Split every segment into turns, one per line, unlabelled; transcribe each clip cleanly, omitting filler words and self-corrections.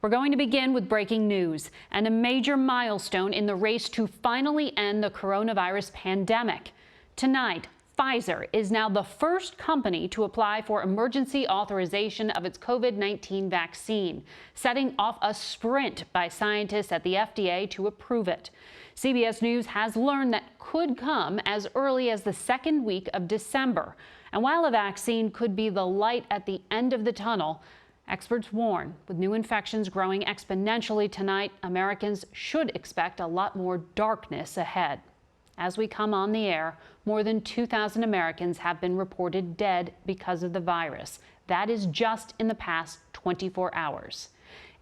We're going to begin with breaking news and a major milestone in the race to finally end the coronavirus pandemic. Tonight, Pfizer is now the first company to apply for emergency authorization of its COVID-19 vaccine, setting off a sprint by scientists at the FDA to approve it. CBS News has learned that could come as early as the second week of December. And while a vaccine could be the light at the end of the tunnel, experts warn with new infections growing exponentially tonight, Americans should expect a lot more darkness ahead. As we come on the air, more than 2,000 Americans have been reported dead because of the virus. That is just in the past 24 hours.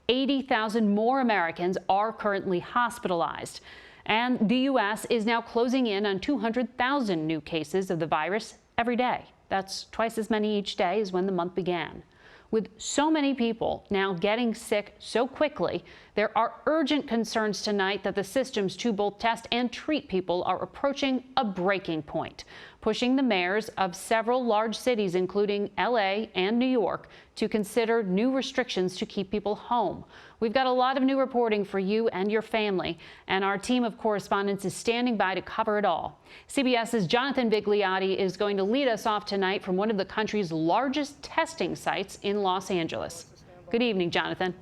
80,000 more Americans are currently hospitalized. And the U.S. is now closing in on 200,000 new cases of the virus every day. That's twice as many each day as when the month began. With so many people now getting sick so quickly, there are urgent concerns tonight that the systems to both test and treat people are approaching a breaking point, pushing the mayors of several large cities, including L.A. and New York, to consider new restrictions to keep people home. We've got a lot of new reporting for you and your family, and our team of correspondents is standing by to cover it all. CBS's Jonathan Vigliotti is going to lead us off tonight from one of the country's largest testing sites in Los Angeles. Good evening, Jonathan.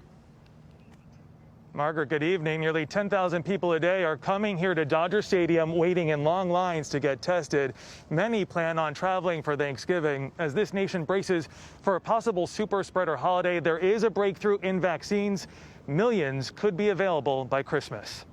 Margaret, good evening. Nearly 10,000 people a day are coming here to Dodger Stadium, waiting in long lines to get tested. Many plan on traveling for Thanksgiving. As this nation braces for a possible super spreader holiday, there is a breakthrough in vaccines. Millions could be available by Christmas.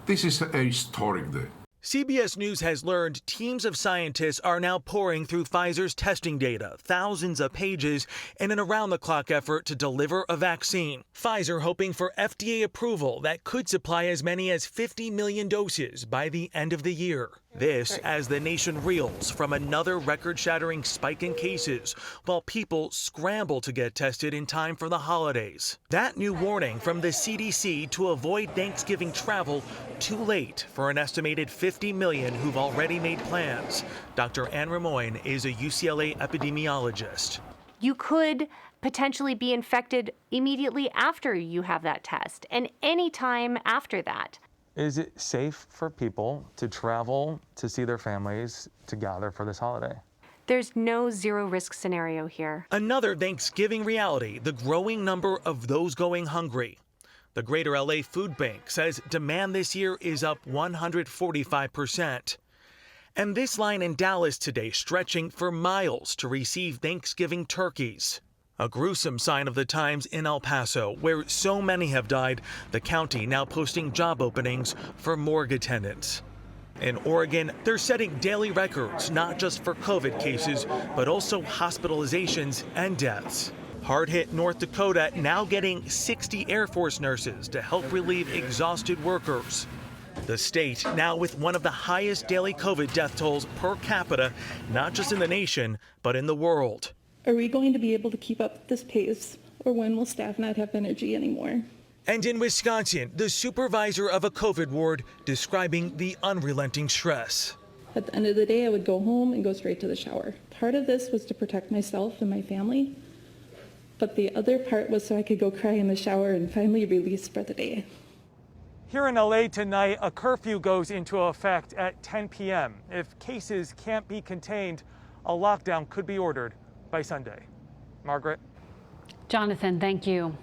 This is a historic day.
CBS News has learned teams of scientists are now pouring through Pfizer's testing data, thousands of pages, in an around-the-clock effort to deliver a vaccine. Pfizer hoping for FDA approval that could supply as many as 50 million doses by the end of the year. This as the nation reels from another record-shattering spike in cases, while people scramble to get tested in time for the holidays. That new warning from the CDC to avoid Thanksgiving travel too late for an estimated 50 million who've already made plans. Dr. Anne Ramoyne is a UCLA epidemiologist.
You could potentially be infected immediately after you have that test and any time after that.
Is it safe for people to travel to see their families, to gather for this holiday?
There's no zero risk scenario here.
Another Thanksgiving reality, the growing number of those going hungry. The Greater LA Food Bank says demand this year is up 145%. And this line in Dallas today stretching for miles to receive Thanksgiving turkeys. A gruesome sign of the times in El Paso, where so many have died, the county now posting job openings for morgue attendants. In Oregon, they're setting daily records, not just for COVID cases, but also hospitalizations and deaths. Hard-hit North Dakota now getting 60 Air Force nurses to help relieve exhausted workers. The state now with one of the highest daily COVID death tolls per capita, not just in the nation, but in the world.
Are we going to be able to keep up this pace, or when will staff not have energy anymore?
And in Wisconsin, the supervisor of a COVID ward describing the unrelenting stress.
At the end of the day, I would go home and go straight to the shower. Part of this was to protect myself and my family, but the other part was so I could go cry in the shower and finally release for the day.
Here in LA tonight, a curfew goes into effect at 10 p.m. If cases can't be contained, a lockdown could be ordered by Sunday. Margaret?
Jonathan, thank you.